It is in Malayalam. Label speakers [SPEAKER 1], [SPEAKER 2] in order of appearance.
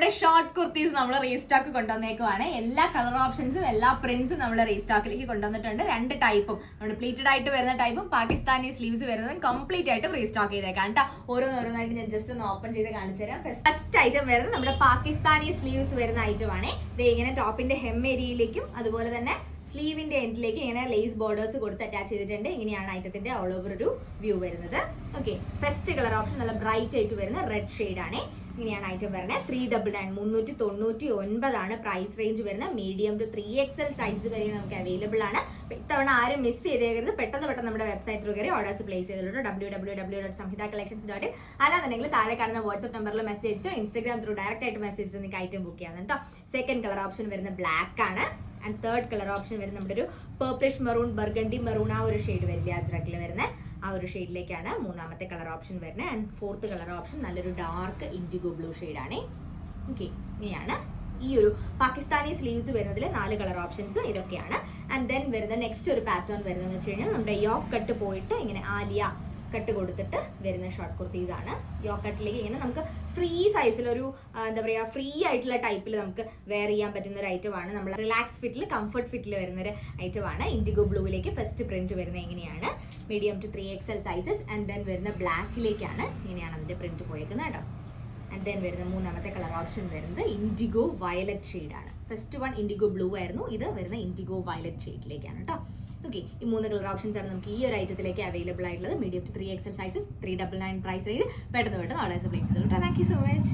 [SPEAKER 1] ഇവിടെ ഷോർട്ട് കുർത്തീസ് നമ്മൾ റീസ്റ്റോക്ക് കൊണ്ടുവന്നേക്കുവാണ്. എല്ലാ കളർ ഓപ്ഷൻസും എല്ലാ പ്രിന്റ്സും നമ്മൾ റീസ്റ്റോക്കിലേക്ക് കൊണ്ടുവന്നിട്ടുണ്ട്. 2 ടൈപ്പും നമ്മുടെ പ്ലീറ്റഡ് ആയിട്ട് വരുന്ന ടൈപ്പും പാകിസ്ഥാനി സ്ലീവ്സ് വരുന്നതും കംപ്ലീറ്റ് ആയിട്ട് റീസ്റ്റോക്ക് ചെയ്തേക്കാം കേട്ടോ. ഓരോന്നോരോന്നായിട്ട് ഞാൻ ജസ്റ്റ് ഒന്ന് ഓപ്പൺ ചെയ്ത് കാണിച്ചു തരാം. ഫസ്റ്റ് ഐറ്റം വരുന്നത് നമ്മുടെ പാകിസ്ഥാനി സ്ലീവ്സ് വരുന്ന ഐറ്റം ആണ്. ഇത് ഇങ്ങനെ ടോപ്പിന്റെ ഹെം ഏരിയയിലേക്കും അതുപോലെ തന്നെ സ്ലീവിന്റെ എൻഡിലേക്ക് ഇങ്ങനെ ലേസ് ബോർഡേഴ്സ് കൊടുത്ത് അറ്റാച്ച് ചെയ്തിട്ടുണ്ട്. ഇങ്ങനെയാണ് ഐറ്റത്തിന്റെ ഓൾ ഓവർ ഒരു വ്യൂ വരുന്നത്. ഓക്കെ, ഫസ്റ്റ് കളർ ഓപ്ഷൻ നല്ല ബ്രൈറ്റ് ആയിട്ട് വരുന്ന റെഡ് ഷെയ്ഡ് ആണ്. ഇങ്ങനെയാണ് ഐറ്റം വരുന്നത്. 399 399 പ്രൈസ് റേഞ്ച് വരുന്നത്. മീഡിയം ടു 3XL സൈസ് വരെ നമുക്ക് അവൈലബിൾ ആണ്. ഇത്തവണ ആരും മിസ് ചെയ്തേക്കരുത്. പെട്ടെന്ന് നമ്മുടെ വെബ്സൈറ്റ് ത്രൂ കയറി ഓർഡേഴ്സ് പ്ലേസ് ചെയ്തിട്ടുണ്ട്. www.samhitacollections.in. അല്ലാന്നുണ്ടെങ്കിൽ താഴെ കാണുന്ന വാട്സ്ആപ്പ് നമ്പറിൽ മെസ്സേജ് ചെയ്തിട്ടോ ഇൻസ്റ്റാഗ്രാം ത്രൂ ഡയറക്റ്റ് ആയിട്ട് മെസ്സേജ് ചെയ്തിട്ട് നിങ്ങൾക്ക് ഐറ്റം ബുക്ക് ചെയ്യാം കേട്ടോ. സെക്കൻഡ് കളർ ഓപ്ഷൻ വരുന്നത് ബ്ലാക്ക് ആണ്. ആൻഡ് തേർഡ് കളർ ഓപ്ഷൻ വരുന്നത് നമ്മുടെ ഒരു പേർപ്പിഷ് മെറൂൺ ബർഗണ്ടി മെറൂൺ ആ ഒരു ഷെയ്ഡ് വരില്ല അജ്രക്കിൽ വരുന്നത് ആ ഒരു ഷെയ്ഡിലേക്കാണ് മൂന്നാമത്തെ കളർ ഓപ്ഷൻ വരുന്നത്. ആൻഡ് ഫോർത്ത് കളർ ഓപ്ഷൻ നല്ലൊരു ഡാർക്ക് ഇൻഡിഗോ ബ്ലൂ ഷെയ്ഡാണ്. ഓക്കെ, ഇങ്ങനെയാണ് ഈ ഒരു പാകിസ്ഥാനി സ്ലീവ്സ് വരുന്നതിൽ 4 കളർ ഓപ്ഷൻസ് ഇതൊക്കെയാണ്. ആൻഡ് ദെൻ വരുന്ന നെക്സ്റ്റ് ഒരു പാറ്റേൺ വരുന്നതെന്ന് വെച്ച് കഴിഞ്ഞാൽ നമ്മുടെ യോക്ക് കട്ട് പോയിട്ട് ഇങ്ങനെ ആലിയ കട്ട് കൊടുത്തിട്ട് വരുന്ന ഷോർട്ട് കുർത്തീസ് ആണ്. യോക്ക് കട്ടിലേക്ക് ഇങ്ങനെ നമുക്ക് ഫ്രീ സൈസിലൊരു എന്താ പറയുക ഫ്രീ ആയിട്ടുള്ള ടൈപ്പിൽ നമുക്ക് വെയർ ചെയ്യാൻ പറ്റുന്ന ഒരു ഐറ്റം ആണ്. നമ്മൾ റിലാക്സ് ഫിറ്റിൽ കംഫർട്ട് ഫിറ്റിൽ വരുന്ന ഒരു ഐറ്റം ആണ്. ഇൻഡിഗോ ബ്ലൂവിലേക്ക് ഫസ്റ്റ് പ്രിന്റ് വരുന്നത് എങ്ങനെയാണ് medium to 3XL sizes. And then വരുന്ന ബ്ലാക്കിലേക്കാണ് ഇങ്ങനെയാണ് അതിന്റെ പ്രിന്റ് പോയേക്കുന്നത് കേട്ടോ. ആൻഡ് ദെൻ വരുന്ന മൂന്നാമത്തെ കളർ ഓപ്ഷൻ വരുന്നത് ഇൻഡിഗോ വയലറ്റ് ഷെയ്ഡാണ്. ഫസ്റ്റ് വൺ ഇൻഡിഗോ ബ്ലൂ ആയിരുന്നു, ഇത് വരുന്ന ഇൻഡിഗോ വയലറ്റ് ഷെയ്ഡിലേക്കാണ് കേട്ടോ. ഓക്കെ, ഈ 3 കളർ ഓപ്ഷൻസ് ആണ് നമുക്ക് ഈ ഒരു ഐറ്റത്തിലേക്ക് അവൈലബിൾ ആയിട്ടുള്ളത്. Medium to 3XL sizes 399 price ചെയ്ത് പെട്ടെന്ന് ഓർഡേഴ്സ് പ്ലേസ് ചെയ്തോളൂ. Thank you so much.